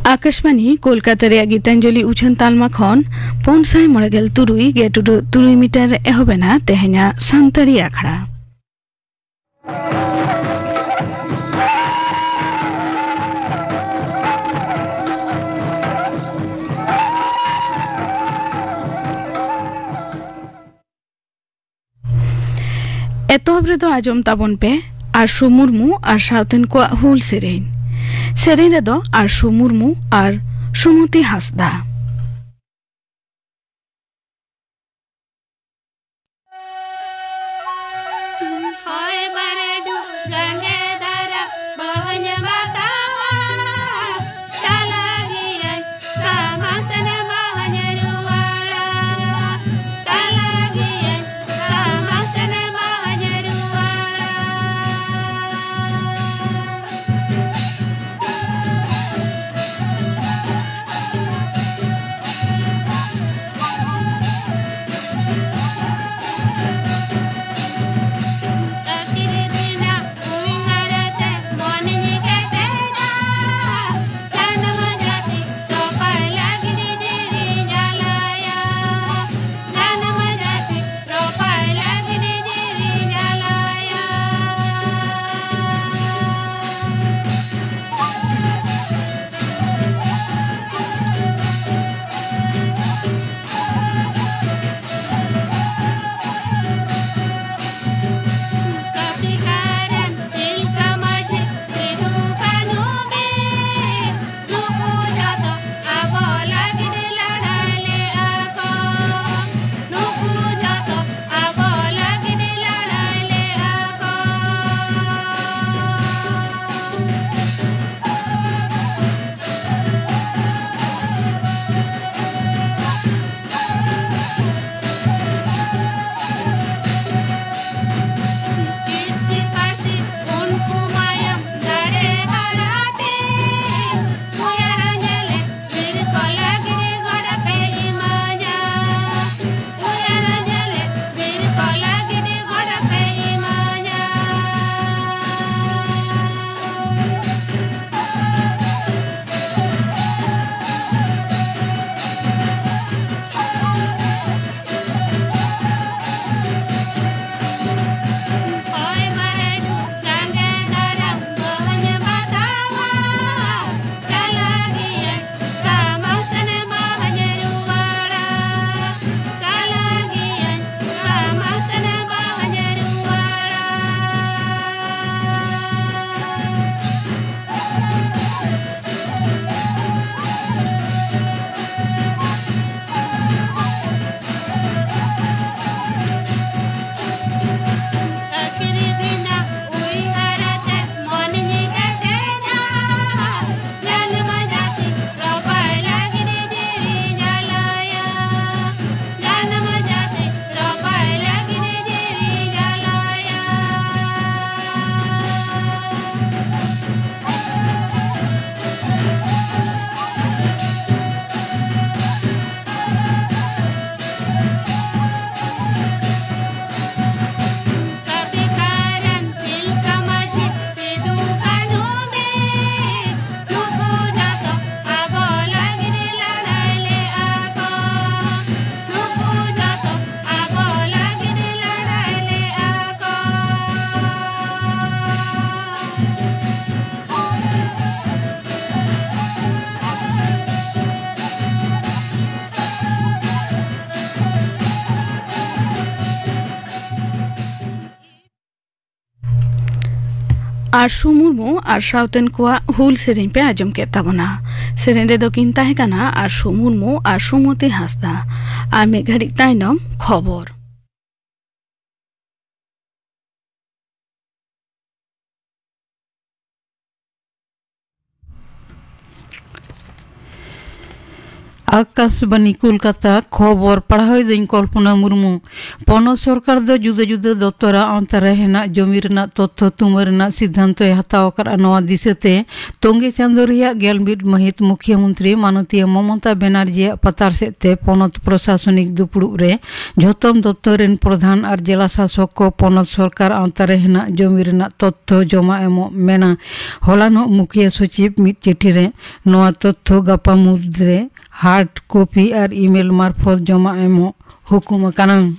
आकाशवाणी कोलकाता रे गीतांजलि उछन तालमा खन 593 गेटुडु 3 मीटर एहबेना तेहना संतरी आखड़ा एतोहब्रे दो आजम ताबन पे आशु मुर्मू और साउथन को हुल सेरेन रे दो आशु मुर्मू और सुमति हासदा आशु मुर्मू और साउथन को हुल सेरेन पे आजम के तबना सेरेन रे दो किंता है काना आशु मुर्मू और सुमति हासदा आमे घड़ी ताइनम खबर आकाशवाणी कोलकाता खबर पढ़ाई दिन कल्पना मुर्मू पनत सरकार दो जुदा जुदा दफ्तरा अंतरे हेना जमी रेना तथ्य तुम रेना सिद्धांत हताव कर नवा दिशते तोंगे चांदो रिया गेलमिट महित मुख्यमंत्री माननीय ममता बनर्जी पतार सेते पनत प्रशासनिक दुपुड़ु रे झोतम दफ्तर रेन प्रधान और जिला शासक को पनत सरकार अंतरे हेना जमी रेना तथ्य जमा एमो मेना हलानो मुख्य सचिव मिट चिठी रे नवा तथ्य गापा मुद्रे हार्ड कॉपी और ईमेल मार्फत जमा एमो हुकुम कानन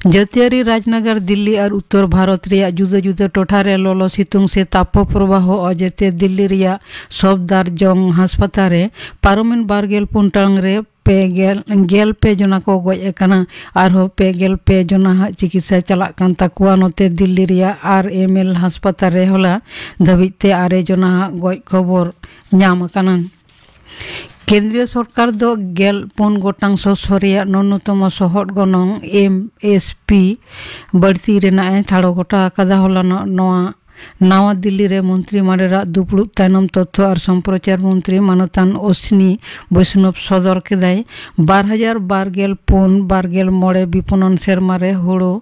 जातियारी राजनगर दिल्ली और उत्तर भारत रिया जुदा जुदा टोठारे लोलो सितुंग से ताप प्रवाह अजेते दिल्ली रिया सबदार जंग हासपाताल पारमिन बारगेल पुंटांग रे गेल पे जना को गज एकाना आरो पे जना चिकित्सा चला कान ताकुआ नोते दिल्ली रिया RML हासपाताल रे होला धबिते आरे जना गज खबर ᱧᱟᱢ कानन केंद्रीय सरकार दो गेल पुन गोटांग ससरिया न्यूनतम सहट गनंग MSP बढ़ती रेना ठाड़ो गोटा कदा होला नवा दिल्ली रे मंत्री मारेरा दुपुड़ तायनम तथ्य और संप्रचार मंत्री मानतान अश्विनी वैष्णव सदर केदाय 2012 मोड़े विपणन सेरमारे हुड़ो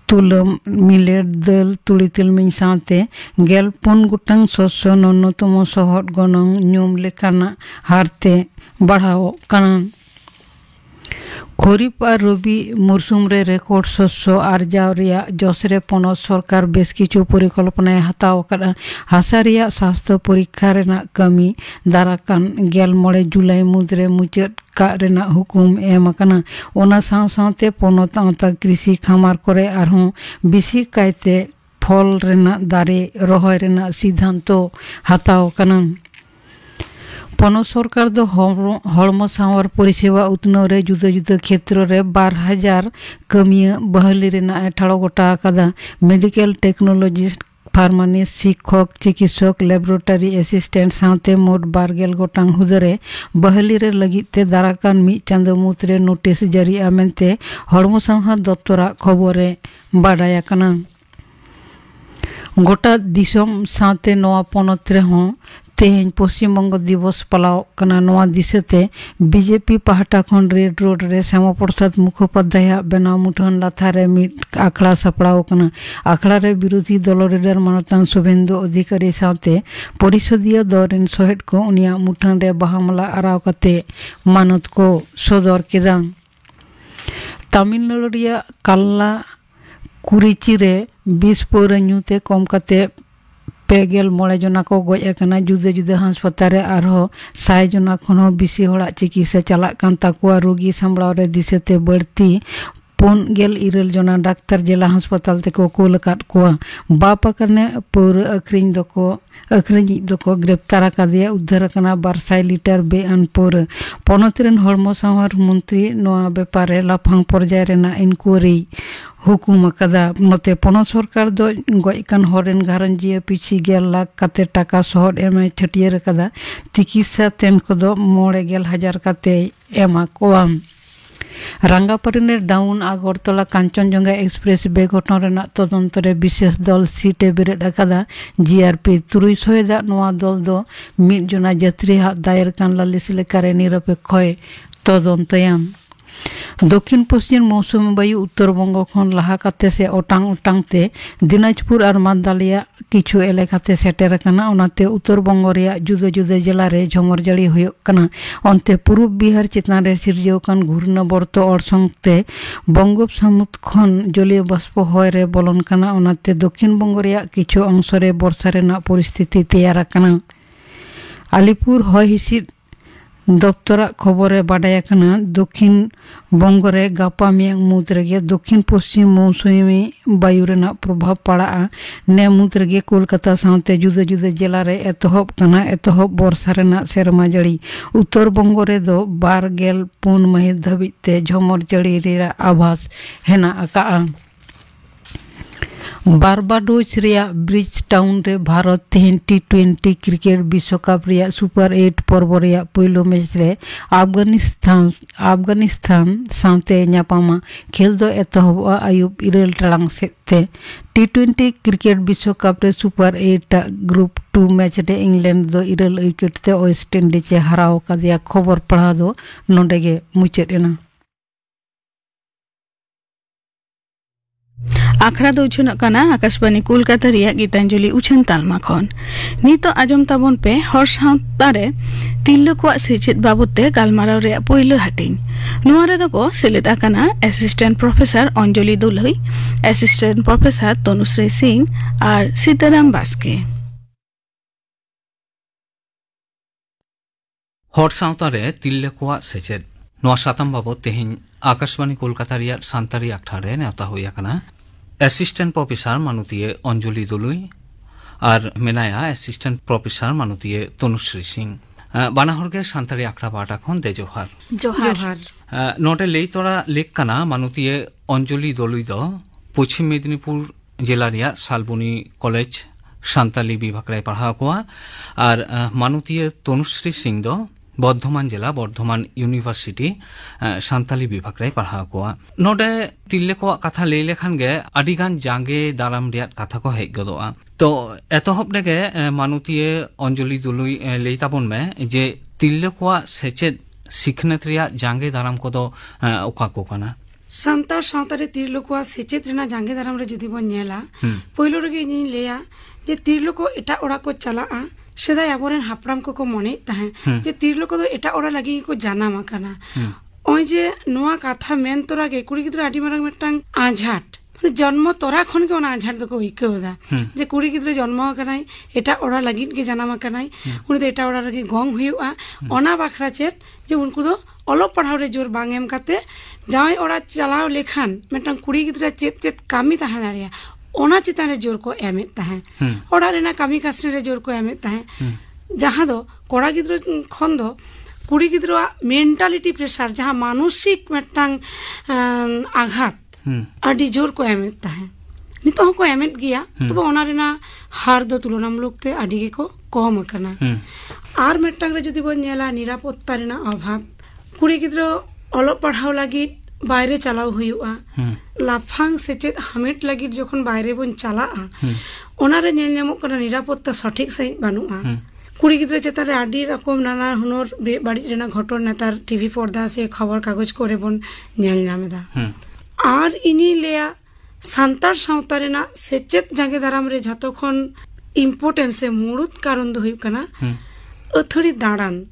तुलम मिलेट दल तुड़ी तिलमिन साथे गेल पुन गोटांग शस्य न्यूनतम सहट गनंग ᱧᱩᱢ लेखाना हारते बढ़ाओ कानन खरीफ और रबी मौसुम रे रेकर्ड शस्य आर्जाव रिया जसरे पनत सरकार बेस किछु परिकल्पना हताव करा हासा रिया स्वास्थ्य परीक्षा रेना कमी दाराकान गेल मोड़े जुलाई मुद्रे मुचाद का रेना हुकुम एम काना ओना साथे पनत आंता कृषि खामार करे आरहों बिसी कायते फल रेना दारे रहोय रेना सिद्धांत हताव काना पनत सरकार दो हड़मो सावर परिसेवा उतनाव रे जुदा जुदा क्षेत्र रे 12,000 कमिया बहाली रेना ठाड़ो गोटा कादा मेडिकल टेक्नोलॉजिस्ट फार्मानिस्ट शिक्षक चिकित्सक लैबोरेटरी एसिस्टेंट साथे मोट 12 गोटांग हुदरे बहाली रे लगिते दाराकान मी चांदो मुतरे नोटिस जारी आमेनते हड़मो साहा दफ्तरा खबरे बाडाया काना गोटा दिसम साथे नवा पनत रे हों तेहन पश्चिम बंग दिवस पालाव कना नवा दिशते बीजेपी पाहटा खन रेड रोड रे श्यामा प्रसाद मुखोपाध्याय बेनाव मुठन लाथारे मिट आखड़ा सपड़ाव कना आखड़ा रे विरोधी दल लीडर मानतान शुभेंदु अधिकारी साथे परिषदीय दौरेन सोहेट को उनिया मुठन रे बहामला आराव कते मानत को सदर केदा तमिलनाडु रिया कल्ला कुरिची रे 20 पौरा ᱧᱩते कम कते पेगेल मोड़े जना को गज एकाना जुदा जुदा हासपाताल आरो 100 जना खनो बिसी होड़ा चिकित्सा चला कान ताकुआ रोगी सामड़ाव रे दिशते बढ़ती 4 जना डाक्तर जिला हासपाताल तेको कोल काट कोआ बापा करने पौर अखरिंज दको ग्रेप्तार कादिया उद्धार कना 200 लीटर बेअन पौर पनतरेन हड़मो सावर मंत्री नोआ बेपारे लाफांग पर्याय रेना इनक्वारी हुकुम कदा नते पनत सरकार दो गयकान हरेन घारंजिया पिछि 1 लाख काते टाका सहट एम छटियर कदा चिकित्सा तेन को 9,000 काते एमा कोआम रंगापारी डाउन आगरतला कांचनजंगा एक्सप्रेस बेघटना रेना तदंतरे विशेष दल सीटे बेरेद अकादा GRP 300 दा नवा दल दो मिद जना यात्री हा दायर कान लालिस लेकारे निरपेक्ष तदंतयाम दक्षिण पश्चिम मौसुमी वायु उत्तर बंग खन लाहा काते से ओटांग ओटांगते दिनाजपुर और मालदालिया किछु एलाकाते सेटेर काना ओनाते उत्तर बंग रिया जुदा जुदा जिला रे झमर जाड़ी हुयुग काना ओनते पूर्व बिहार चितान रे सिरजेव कान घूर्णिबर्त अरसंगते बंगोपसागर खन जलीय बाष्प होय रे बोलन काना ओनाते दक्षिण बंग रिया किछु अंश रे वर्षा रेना परिस्थिति तैयार काना आलिपुर होय हिसिद दफ्तरा खबरे बाडाया काना दक्षिण बंग रे गापा मियांग मुद रेगे दक्षिण पश्चिम मौसुमी वायु रेना प्रभाव पड़ा ने मुद रेगे कोलकाता साथे जुदा जुदा जिला रे एतहब वर्षा रेना सेरमा जड़ी उत्तर बंग रे दो 12 महित धाबिते झमर जड़ी रे आभास हेना आका बारबाडोज रेया ब्रिज टाउन रे भारत तेहन T20 क्रिकेट विश्वकप रेया सुपर 8 पर्व रेया पहिलो मैच रे अफगानिस्तान साउते न्यापामा खेल दो एतहबा आयुब इरेल टांग सेते T20 क्रिकेट विश्वकप रे सुपर 8 ग्रुप 2 मैच रे इंग्लैंड दो इरेल विकेट ते वेस्ट इंडीज ए हराव कादिया खबर पढ़ा दो नोडेगे मुचेद एना आखड़ा दो उछनक कना आकाशवाणी कोलकाता रिया गीतांजलि उछन तालमा खन नितो आजम ताबन पे हर सावता रे तिल्लो को सेचेद बाबते गालमाराव रे पहिलो हाटिंग नोआ रे दको सेलेद आकाना assistant professor Anjali Dulai assistant professor Tanushree Singh और सीताराम बास्के हर सावता रे तिल्लो को सेचेद नोआ सातम बाबत तेहिन आकाशवाणी कोलकाता रिया सांतारी आखठारे नेवता हुई आकाना असिस्टेंट प्रोफेसर मानुतिये अंजलि दुलुई और मेनाया असिस्टेंट प्रोफेसर मानुतिये तनुश्री सिंह बानाहर के सांतारी आखड़ा बाटा खन दे जोहार जोहार नोटे लेई तोरा लेख कना मानुतिये अंजलि दुलुई दो पश्चिम मेदिनीपुर जिला रिया सालबनी कॉलेज सांताली विभाग रे पढ़ा कोआ और मानुतिये तनुश्री सिंह दो बर्धमान जिला बर्धमान यूनिवर्सिटी सांताली विभाग रे पढ़ा कोआ नोडे तिल्ले को कथा ले लेखान गे अडिगान जांगे दाराम रिया कथा को हेज गदोआ तो एतहब देगे मानुतिये अंजलि दुलुई लेताबन में जे तिल्ले को सेचेद सिखनेत रिया जांगे दाराम को दो ओका को कना सांतार सावतारे तिरलोको सेचेद रेना जांगे दाराम रे जुदी बन नेला पहिलो रेगे नि लेया जे तिरलोको एटा ओड़ा को चलाआ सेदाय आबोरेन हापड़ाम को मने ताहे जे तिरलोको दो एटा ओड़ा लगी को जानामा काना ओय जे नोआ कथा मेन तोरा गे कुड़ी गिद्रा आडी मारांग मेटांग आझाट जन्म तोरा खन के ओना आझाट दको इकौदा जे कुड़ी गिद्रा जन्म कनाय एटा ओड़ा लगी के जानामा कनाय उनि दो एटा ओड़ा लगी गंग हुयुआ ओना बाखरा चेत जे उनको दो अलो पढ़ाव रे जोर बांग एम काते जाय ओड़ा चलाव लेखान मेटांग कुड़ी गिद्रा चेत चेत कामी ताहे दाड़िया ओना चितान रे जोर को एमेत ताहे ओड़ा रेना कामी कासने रे जोर को एमेत ताहे जहां दो कोड़ा गिद्रा खन दो कुड़ी गिद्रा मेंटालिटी प्रेशर जहां मानसिक मेटांग आघात आडी जोर को एमेत ताहे नितो को एमेत गिया तो ओना रेना हार दो तुलनामूलक ते आडी गे को कम कना आर मेटांग रे जदि बन नेला निरापत्ता रेना अभाव कुड़ी गिद्रा अलो पढ़ाव लागी बाहरे चलाव हुआ लाफांग सेचेद हामेट लगी जखन बाहरे बन चला ओनारे नेल नेमो कना निरापत्ता सठिक सही बानुआ कुड़ी गिद्रा चेतान रे आडी रकम नाना हुनर बाड़ी रेना घटन नेतार टीवी पर्दा से खबर कागज करे बन नेल नामेदा आर इनी लेया सांतार सावता रेना सेचेद जांगे दाराम रे जतखन इम्पोर्टेंस से मुड़ुत कारण दो हुई कना अथड़ी दाड़ान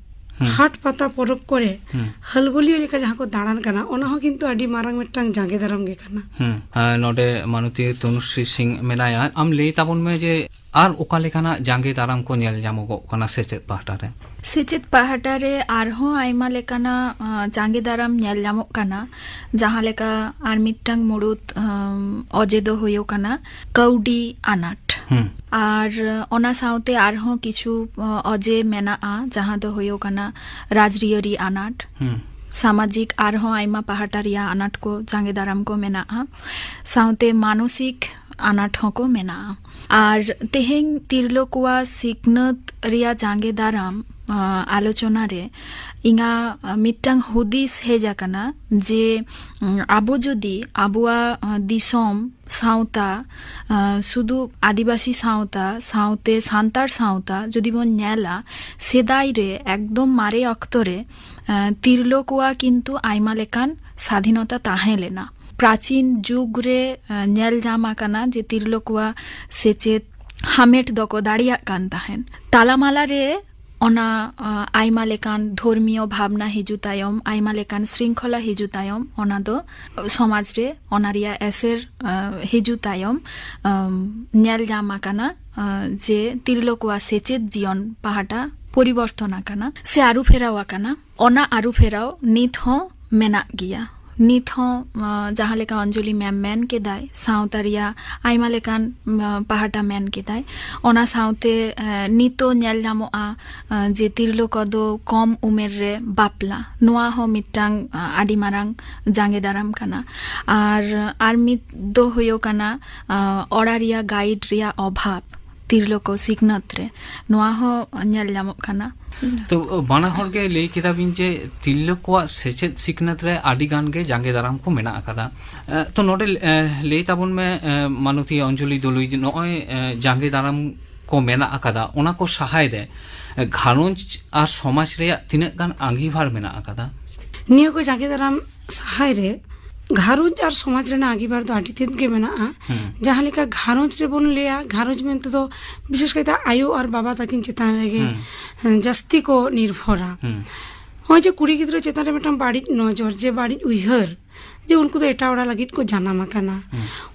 हाट पाता परब करे हलबलियो लेका जहां को दाड़ान कना ओना हो किंतु आडी मारांग मेटांग जांगे दाराम गे कना नोडे मानुती तनुश्री सिंह मेनाया आम ले ताबन में जे आर ओका लेकाना जांगे दाराम को नेल जामोगो कना सेचेद पाहटा रे आरहो आइमा लेकाना जांगे दाराम नेल जामो कना जहां लेका आर मिटांग मुड़ुत अजेदो होयो कना कौडी आनाट और ओना साउते आरहो किछु अजे मेना आ जहां दो होयो कना राजरियरी आनाट सामाजिक आरहो आइमा पाहटा रिया आनाट को जांगे दाराम को मेना आ साउते मानसिक आनाट को मेना और तेहें तिरलोकुआ सिकनत रिया जांगे दाराम आलोचना रे इंगा मिटांग हुदिस हेजा कना जे आबो जदि आबुआ दिसोम सावता सुदु आदिवासी सावता सावते सांतार सावता जदि बन नेला सेदाई रे एकदम मारे अक्तरे तिरलोकुआ किंतु आइमा लेकान स्वाधीनता ताहे लेना प्राचीन जुग रे नेल जामा कना जे तिरलोकुआ सेचेत हामेट दको दाड़िया कान ताहेन तालामाला रे ओना आइमा लेकान धर्मीय भावना हिजु तायम आइमा लेकान श्रृंखला हिजु तायम ओना दो समाज रे ओनारिया एसेर हिजु तायम नेल जामा काना जे तिरलोकुआ सेचेत जीवन पाहाटा परिवर्तन आकाना से आरु फेराव आकाना ओना आरु फेराव नित हो मेना गिया ᱱᱤᱛ ᱦᱚᱸ ᱡᱟᱦᱟᱸ ᱞᱮᱠᱟ ᱚᱧᱡᱚᱞᱤ ᱢᱮᱢ ᱢᱮᱱ ᱠᱮᱫᱟᱭ ᱥᱟᱶᱛᱟ ᱨᱮᱭᱟᱜ ᱟᱭᱢᱟ ᱞᱮᱠᱟᱱ ᱯᱟᱦᱴᱟ ᱢᱮᱱ ᱠᱮᱫᱟᱭ ᱚᱱᱟ ᱥᱟᱶᱛᱮ ᱱᱤᱛᱚᱜ ᱧᱮᱞ ᱧᱟᱢᱚᱜᱼᱟ ᱡᱮ ᱛᱤᱨᱞᱟᱹ ᱠᱚᱫᱚ ᱠᱚᱢ ᱩᱢᱮᱨ ᱨᱮ ᱵᱟᱯᱞᱟ ᱱᱚᱣᱟ ᱦᱚᱸ ᱢᱤᱫᱴᱟᱝ ᱟᱹᱰᱤ ᱢᱟᱨᱟᱝ ᱡᱟᱸᱜᱮ ᱫᱟᱨᱟᱢ ᱠᱟᱱᱟ ᱟᱨ ᱢᱤᱫ ᱫᱚ ᱦᱩᱭᱩᱜ ᱠᱟᱱᱟ ᱚᱲᱟᱜ ᱨᱮᱭᱟᱜ ᱜᱟᱭᱤᱰ ᱨᱮᱭᱟᱜ ᱚᱵᱷᱟᱵ ᱛᱤᱨᱞᱟᱹ ᱠᱚ ᱥᱤᱠᱷᱱᱟᱹᱛ ᱨᱮ ᱱᱚᱣᱟ ᱦᱚᱸ ᱧᱮᱞ ᱧᱟᱢᱚᱜ ᱠᱟᱱᱟ तो बाना हर के लई केदा बिन जे तिल्लो को सेचेत सिकनत रे आदि गान के जांगे दाराम को मेना आकादा तो नोडे लई ताबुन में मानुती अंजलि दोलुई नय जांगे दाराम को मेना आकादा ओना को सहाय रे घारंज आर समाज रे तिनक गान आंगीभार मेना आकादा नियो को जांगे दाराम सहाय रे घारंज और समाज रे आंगीभार दो आदि तीन के मेना जहां लेका घारंज रे बोन लिया घारंज में तो विशेष करते आयु और बाबा तकिन चेतान रेगे जस्ती को निर्भरा हो जे कुड़ी गिद्रो चेतान रे मिटम बाड़ी नजर जे बाड़ी उइहर जे उनको तो एटा ओड़ा लगित को जाना मकाना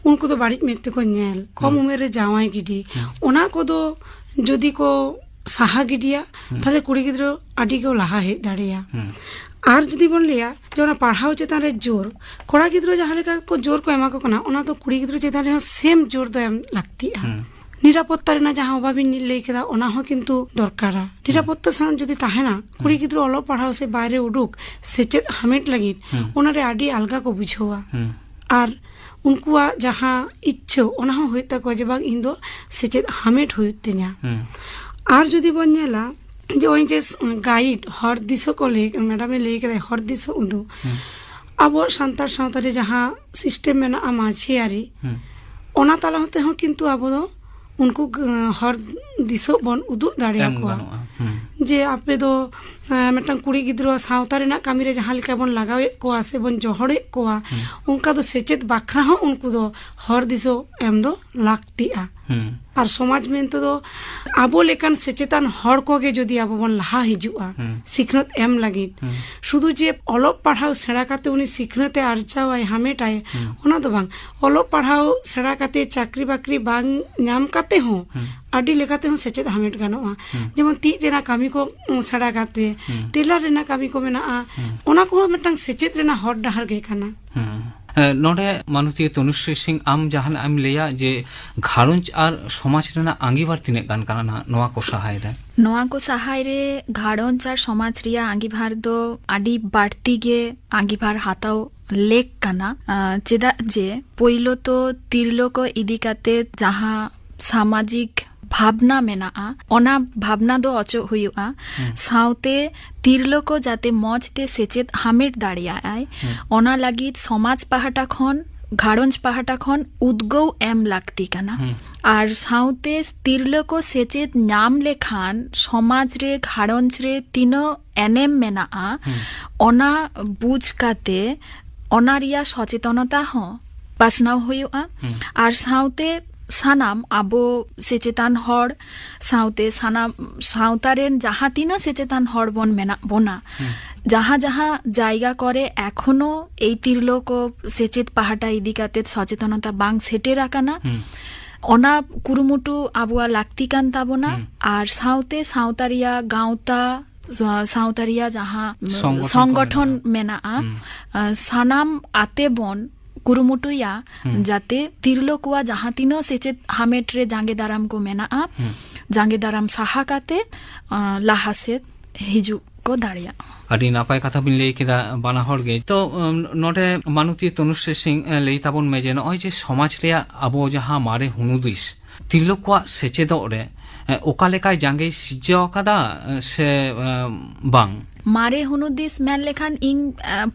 उनको तो बाड़ी मेते को नेल कम उमेर रे जावाई गिडी ओना को दो जदी को साहा गिडिया ताले कुड़ी गिद्रो आदि को लाहा हे दाड़िया आर जदी बोन लिया जो ना पढ़ाओ चेतान रे जोर कोड़ा गिद्रो जहां लेका को जोर को एमा को कना ओना तो कुड़ी गिद्रो चेतान रे सेम जोर दो एम लगती है निरापत्ता रे ना जहां अभावी लई केदा ओना हो किंतु दरकारा निरापत्ता सान जदी ताहेना कुड़ी गिद्रो अलो पढ़ाओ से बाहरे उडुक सेचेत हामेट लगी ओना रे आडी अलगा को बुझोवा आर उनकुआ जहां इच्छा ओना हो होइता को जे बाग इंदो सेचेत हामेट होइते냐 आर जदी बोन नेला जो जे गाइड हर दिशा को ले मैडम ले के हर दिशा उदु अब सांतार सावता रे जहां सिस्टम में ना माछियारी ओना ताला होते हो किंतु अब दो उनको हर दिशा बन उदु दाड़िया को जे आपे दो मिटन कुड़ी गिद्रो सावता रेना कामी रे जहां लेका बन लगावे को आसे बन जोहड़े को उनका दो सेचेत बाखरा हो उनको दो हर दिशा एम दो लागतिया और समाज में तो आबो लेकान सेचेतान हर को गे जदी आबो बन लहा हिजुआ सिखनत एम लगी शुधु जे अलप पढ़ाओ सेड़ा काते उनी सिखनते आरचावाय हामेटाय ओना दो बांग अलप पढ़ाओ सेड़ा काते चाकरी बाकरी बांग नाम काते हो आडी लेकाते हो सेचेत हामेट गानोआ जेमन ती देना कामी को सेड़ा काते टेलर रेना कामी को मेना ओना को मिटंग सेचेत रेना हर डहर गे काना नोडे मानुती तनुश्री सिंह आम जहान आम लेया जे घारंज आर समाज रेना आंगीभार तिने गान काना नोआ को सहाय रे घारंज आर समाज रिया आंगीभार दो आडी बाड़ती गे आंगीभार हाताओ लेक काना चेदा जे पोइलो तो तिरलो को इदी काते जहां सामाजिक भावना मेना ओना भावना दो अचो हुआ साउते तिरलो को जाते मजते सेचेत हामेट दाड़िया आय ओना लगी समाज पहाटा खन घारंज पहाटा खन उद्गौ एम लागती काना आर साउते तिरलो को सेचेत नाम लेखान समाज रे घारंज रे तीनो एनेम मेना ओना बुझ काते ओना रिया सचेतनता हो पासनाव हुआ आर साउते सानाम आबो सेचेतान हर साउते सानाम साउतारेन जहां तीनो सेचेतान हर बन मेना बोना जहां जहां जायगा करे एखोनो एई तिरलो को सेचेत पहाटा इदी काते सचेतनता बांग सेटे राखाना ओना कुरुमुटु आबुआ लागती कान ताबोना आर साउते साउतारिया गांवता साउतारिया जहां संगठन मेना सानाम आते बन कुरुमुटुया जाते तिरलो कुआ जहां तीनो सेचेत हामेट रे जांगे दाराम को मेना जांगे दाराम साहा काते लाहासेत हिजु को दाड़िया आदि नापाय कथा बिन लई केदा बाना हर गे तो नोडे मानुती तनुश्री सिंह लई ताबन में जे नय जे समाज रे आबो जहां मारे हुनुदिस तिरलो कुआ सेचेदो रे ओका लेकाय जांगे सिजो कादा से बांग मारे हुनुदिस मेन लेखान इंग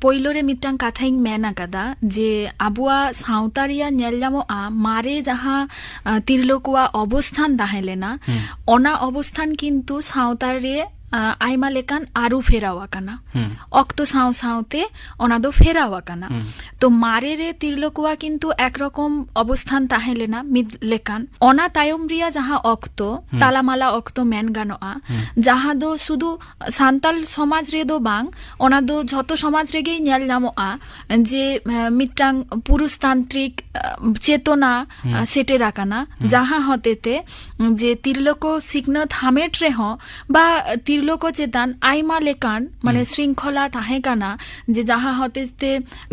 पोइलो रे मिटटांग कथा इंग मेन आकादा जे आबुआ साउतारिया नेल जामोआ मारे जहां तिरलोकुआ अवस्थान ताहेलेना ओना अवस्थान किन्तु साउतार रे आइमा लेकान आरु फेरावा काना अक्तो साउ साउते ओना दो फेरावा काना तो मारे रे तिरलोकुआ किन्तु एक रकम अवस्थान ताहेलेना मिद लेकान ओना तायम रिया जहां अक्तो तालामाला अक्तो मेन गानोआ जहां दो शुधु सान्ताल समाज रे दो बांग ओना दो झतो समाज रे गे नेल नामोआ जे मिटटांग पुरुषतांत्रिक चेतना सेटे राकाना जहां हतेते जे तिरलोको सिकनत हामेट रे हो बा ᱛᱤᱨᱞᱚ ᱠᱚ ᱪᱮᱛᱟᱱ ᱟᱭᱢᱟ ᱞᱮᱠᱟᱱ ᱢᱟᱱᱮ ᱥᱨᱤᱝᱠᱷᱚᱞᱟ ᱛᱟᱦᱮᱸ ᱠᱟᱱᱟ ᱡᱮ ᱡᱟᱦᱟᱸ ᱦᱚᱛᱮᱡᱛᱮ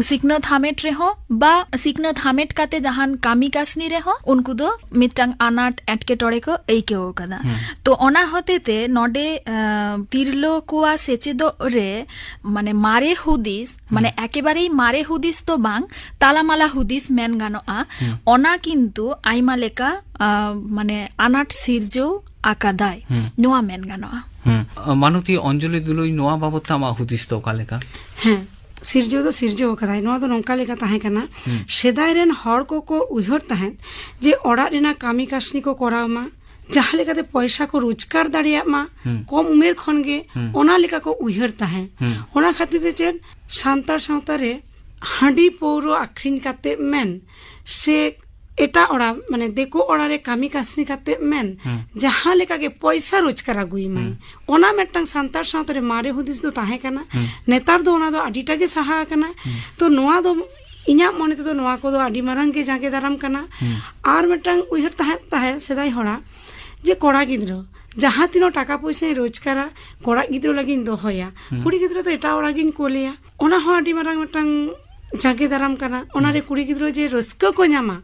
ᱥᱤᱠᱷᱱᱟᱹᱛ ᱦᱟᱢᱮᱴ ᱨᱮᱦᱚᱸ ᱵᱟ ᱥᱤᱠᱷᱱᱟᱹᱛ ᱦᱟᱢᱮᱴ ᱠᱟᱛᱮ ᱡᱟᱦᱟᱱ ᱠᱟᱹᱢᱤ ᱠᱟᱹᱥᱱᱤ ᱨᱮᱦᱚᱸ ᱩᱱᱠᱩ ᱫᱚ ᱢᱤᱫᱴᱟᱝ ᱟᱱᱟᱴ ᱮᱴᱠᱮᱴᱚᱬᱮ ᱠᱚ ᱟᱹᱭᱠᱟᱹᱣ ᱟᱠᱟᱫᱟ ᱛᱚ ᱚᱱᱟ ᱦᱚᱛᱮᱛᱮ ᱱᱚᱰᱮ ᱛᱤᱨᱞᱚ ᱠᱚᱣᱟᱜ ᱥᱮᱪᱮᱫᱚᱜ ᱨᱮ ᱢᱟᱱᱮ ᱢᱟᱨᱮ ᱦᱩᱫᱤᱥ ᱢᱟᱱᱮ ᱮᱠᱮᱵᱟᱨᱮ ᱢᱟᱨᱮ ᱦᱩᱫᱤᱥ ᱛᱚ ᱵᱟᱝ ᱛᱟᱞᱟᱢᱟᱞᱟ ᱦᱩᱫᱤᱥ ᱢᱮᱱ ᱜᱟᱱᱚᱜᱼᱟ ᱚᱱᱟ ᱠᱤᱱᱛᱩ ᱟᱭᱢᱟ ᱞᱮᱠᱟ ᱢᱟᱱᱮ ᱟᱱᱟᱴ ᱥᱤᱨᱡᱟᱹᱣ ᱟᱠᱟᱫᱟᱭ ᱱᱚᱣᱟ ᱢᱮᱱ ᱜᱟᱱᱚᱜᱼᱟ ᱢᱟᱱᱚᱛᱤ ᱚᱧᱡᱚᱞᱤ ᱫᱩᱞᱩᱭ ᱱᱚᱣᱟ ᱵᱟᱵᱚᱫ ᱛᱮ ᱟᱢᱟᱜ ᱦᱩᱫᱤᱥ ᱫᱚ ᱚᱠᱟ ᱞᱮᱠᱟ? ᱦᱮᱸ ᱥᱤᱨᱡᱟᱹᱣ ᱫᱚ ᱥᱤᱨᱡᱟᱹᱣ ᱟᱠᱟᱫᱟᱭ ᱱᱚᱣᱟ ᱫᱚ ᱱᱚᱝᱠᱟ ᱞᱮᱠᱟ ᱛᱟᱦᱮᱸ ᱠᱟᱱᱟ ᱥᱮᱫᱟᱭ ᱨᱮᱱ ᱦᱚᱲ ᱠᱚᱠᱚ ᱩᱭᱦᱟᱹᱨ ᱛᱟᱦᱮᱸᱫ ᱡᱮ ᱚᱲᱟᱜ ᱨᱮᱱᱟᱜ ᱠᱟᱹᱢᱤ ᱠᱟᱹᱥᱱᱤ ᱠᱚ ᱠᱚᱨᱟᱣ ᱢᱟ ᱡᱟᱦᱟᱸ ᱞᱮᱠᱟᱛᱮ ᱯᱚᱭᱥᱟ ᱠᱚ ᱨᱳᱡᱽᱜᱟᱨ ᱫᱟᱲᱮᱭᱟᱜ ᱢᱟ ᱠᱚᱢ ᱩᱢᱮᱨ ᱠᱷᱚᱱᱜᱮ ᱚᱱᱟ ᱞᱮᱠᱟ ᱠᱚ ᱩᱭᱦᱟᱹᱨ ᱛᱟᱦᱮᱸ ᱚᱱᱟ ᱠᱷᱟᱹᱛᱤᱨ ᱛᱮ ᱪᱮᱫ ᱥᱟᱱᱛᱟᱲ ᱥᱟᱶᱛᱟ ᱨᱮ ᱦᱟᱺᱰᱤ ᱯᱟᱹᱣᱨᱟᱹ ᱟᱠᱷᱨᱤᱧ ᱠᱟᱛᱮ ᱢᱮᱱ ᱥᱮ ᱮᱴᱟᱜ ᱚᱲᱟᱜ ᱢᱟᱱᱮ ᱫᱤᱠᱩ ᱚᱲᱟᱜ ᱨᱮ ᱠᱟᱹᱢᱤ ᱠᱟᱹᱥᱱᱤ ᱠᱟᱛᱮ ᱢᱮᱱ ᱡᱟᱦᱟᱸ ᱞᱮᱠᱟᱜᱮ ᱯᱚᱭᱥᱟ ᱨᱳᱡᱽᱜᱟᱨ ᱟᱹᱜᱩᱭ ᱢᱟᱭ ᱚᱱᱟ ᱢᱤᱫᱴᱟᱝ ᱥᱟᱱᱛᱟᱲ ᱥᱟᱶᱛᱟ ᱨᱮ ᱢᱟᱨᱮ ᱦᱩᱫᱤᱥ ᱫᱚ ᱛᱟᱦᱮᱸ ᱠᱟᱱᱟ ᱱᱮᱛᱟᱨ ᱫᱚ ᱚᱱᱟ ᱫᱚ ᱟᱹᱰᱤᱴᱟ ᱜᱮ ᱥᱟᱦᱟ ᱟᱠᱟᱱᱟ ᱛᱚ ᱱᱚᱣᱟ ᱫᱚ ᱤᱧᱟᱹᱜ ᱢᱚᱱᱮ ᱛᱮᱫᱚ ᱱᱚᱣᱟ ᱠᱚᱫᱚ ᱟᱹᱰᱤ ᱢᱟᱨᱟᱝ ᱜᱮ ᱡᱟᱸᱜᱮ ᱫᱟᱨᱟᱢ ᱠᱟᱱᱟ ᱟᱨ ᱢᱤᱫᱴᱟᱝ ᱩᱭᱦᱟᱹᱨ ᱛᱟᱦᱮᱸ ᱥᱮᱫᱟᱭ ᱦᱚᱲᱟᱜ ᱡᱮ ᱠᱚᱲᱟ ᱜᱤᱫᱽᱨᱟᱹ ᱡᱟᱦᱟᱸ ᱛᱤᱱᱟᱹᱜ ᱴᱟᱠᱟ ᱯᱚᱭᱥᱟᱧ ᱨᱳᱡᱽᱜᱟᱨᱟ ᱠᱚᱲᱟ ᱜᱤᱫᱽᱨᱟᱹ ᱞᱟᱹᱜᱤᱫ ᱫᱚᱦᱚᱭᱟ ᱠᱩᱲᱤ ᱜᱤᱫᱽᱨᱟᱹ ᱫᱚ ᱮᱴᱟᱜ ᱚᱲᱟᱜ ᱜᱤᱧ ᱠᱳᱞᱮᱭᱟ ᱚᱱᱟ ᱦᱚᱸ ᱟᱹᱰᱤ ᱢᱟᱨᱟᱝ ᱢᱤᱫᱴᱟᱝ ᱡᱟᱸᱜᱮ ᱫᱟᱨᱟᱢ ᱠᱟᱱᱟ ᱚᱱᱟᱨᱮ ᱠᱩᱲᱤ ᱜᱤᱫᱽᱨᱟᱹ ᱡᱮ ᱨᱟᱹᱥᱠᱟᱹ ᱠᱚ ᱧᱟᱢᱟ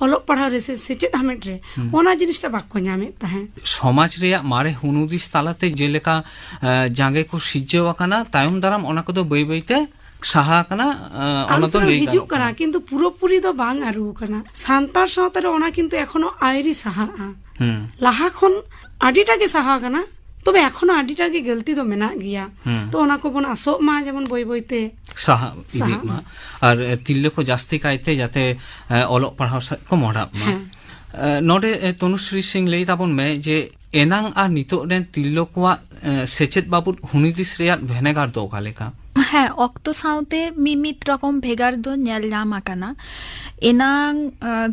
ᱚᱞᱚᱜ ᱯᱟᱲᱦᱟᱣ ᱨᱮ ᱥᱮᱪᱮᱫ ᱦᱟᱢᱮᱴ ᱨᱮ ᱚᱱᱟ ᱡᱤᱱᱤᱥটা ᱵᱟᱠᱚ ᱧᱟᱢᱮᱫ ᱛᱟᱦᱮᱸ ᱥᱚᱢᱟᱡᱽ ᱨᱮᱭᱟᱜ ᱢᱟᱨᱮ ᱦᱩᱱᱩᱫᱤᱥ ᱛᱟᱞᱟᱛᱮ ᱡᱮᱞᱮᱠᱟ ᱡᱟᱸᱜᱮ ᱠᱚ ᱥᱤᱨᱡᱟᱹᱣ ᱟᱠᱟᱱᱟ ᱛᱟᱭᱚᱢ ᱫᱟᱨᱟᱢ ᱚᱱᱟ ᱠᱚᱫᱚ ᱵᱟᱹᱭ ᱵᱟᱹᱭᱛᱮ ᱥᱟᱦᱟ ᱟᱠᱟᱱᱟ ᱚᱱᱟ ᱫᱚ ᱞᱟᱹᱭ ᱦᱤᱡᱩᱜ ᱠᱟᱱᱟ ᱠᱤᱱᱛᱩ ᱯᱩᱨᱟᱹᱯᱩᱨᱤ ᱫᱚ ᱵᱟᱝ ᱟᱹᱨᱩ ᱟᱠᱟᱱᱟ ᱥᱟᱱᱛᱟᱲ ᱥᱟᱶᱛᱟ ᱨᱮ ᱚᱱᱟ ᱠᱤᱱᱛᱩ ᱮᱠᱷᱚᱱᱳ ᱟᱭᱨᱤ ᱥᱟᱦᱟᱜᱼᱟ ᱞᱟᱦᱟ ᱠᱷᱚᱱ ᱟᱹᱰᱤᱴᱟ ᱜᱮ ᱥᱟᱦᱟ ᱟᱠᱟᱱᱟ ᱛᱚᱵᱮ ᱮᱠᱷᱚᱱᱳ ᱟᱹᱰᱤᱴᱟ ᱜᱮ ᱜᱟᱹᱞᱛᱤ ᱫᱚ ᱢᱮᱱᱟᱜ ᱜᱮᱭᱟ ᱛᱚ ᱚᱱᱟ ᱠᱚᱵᱚᱱ ᱟᱥᱚᱜ ᱢᱟ ᱡᱮᱢᱚᱱ ᱵᱟᱹᱭ ᱵᱟᱹᱭᱛᱮ ᱥᱟᱦᱟ ᱤᱫᱤᱜ ᱢᱟ ᱟᱨ ᱛᱤᱨᱞᱟᱹ ᱠᱚ ᱡᱟᱹᱥᱛᱤ ᱠᱟᱭᱛᱮ ᱡᱟᱛᱮ ᱚᱞᱚᱜ ᱯᱟᱲᱦᱟᱣ ᱥᱮᱫ ᱠᱚ ᱢᱚᱦᱰᱟᱜ ᱢᱟ ᱱᱚᱰᱮ ᱛᱚᱱᱩᱥᱨᱤ ᱥᱤᱝ ᱞᱟᱹᱭ ᱛᱟᱵᱚᱱ ᱢᱮ ᱡᱮ ᱮᱱᱟᱝ ᱟᱨ ᱱᱤᱛᱚᱜ ᱨᱮᱱ ᱛᱤᱨᱞᱟᱹ ᱠᱚᱣᱟᱜ ᱥᱮᱪᱮᱫ ᱵᱟᱵᱚᱫ ᱦᱩᱱᱤᱫᱤᱥ ᱨᱮᱭᱟᱜ ᱵᱷᱮᱱᱮᱜᱟᱨ ᱫᱚ ᱚᱠᱟ ᱞᱮᱠᱟ? ᱦᱮᱸ ᱚᱠᱛᱚ ᱥᱟᱶᱛᱮ ᱢᱤᱢᱤᱫ ᱨᱚᱠᱚᱢ ᱵᱷᱮᱜᱟᱨ ᱫᱚ ᱧᱮᱞ ᱧᱟᱢ ᱟᱠᱟᱱᱟ ᱮᱱᱟᱝ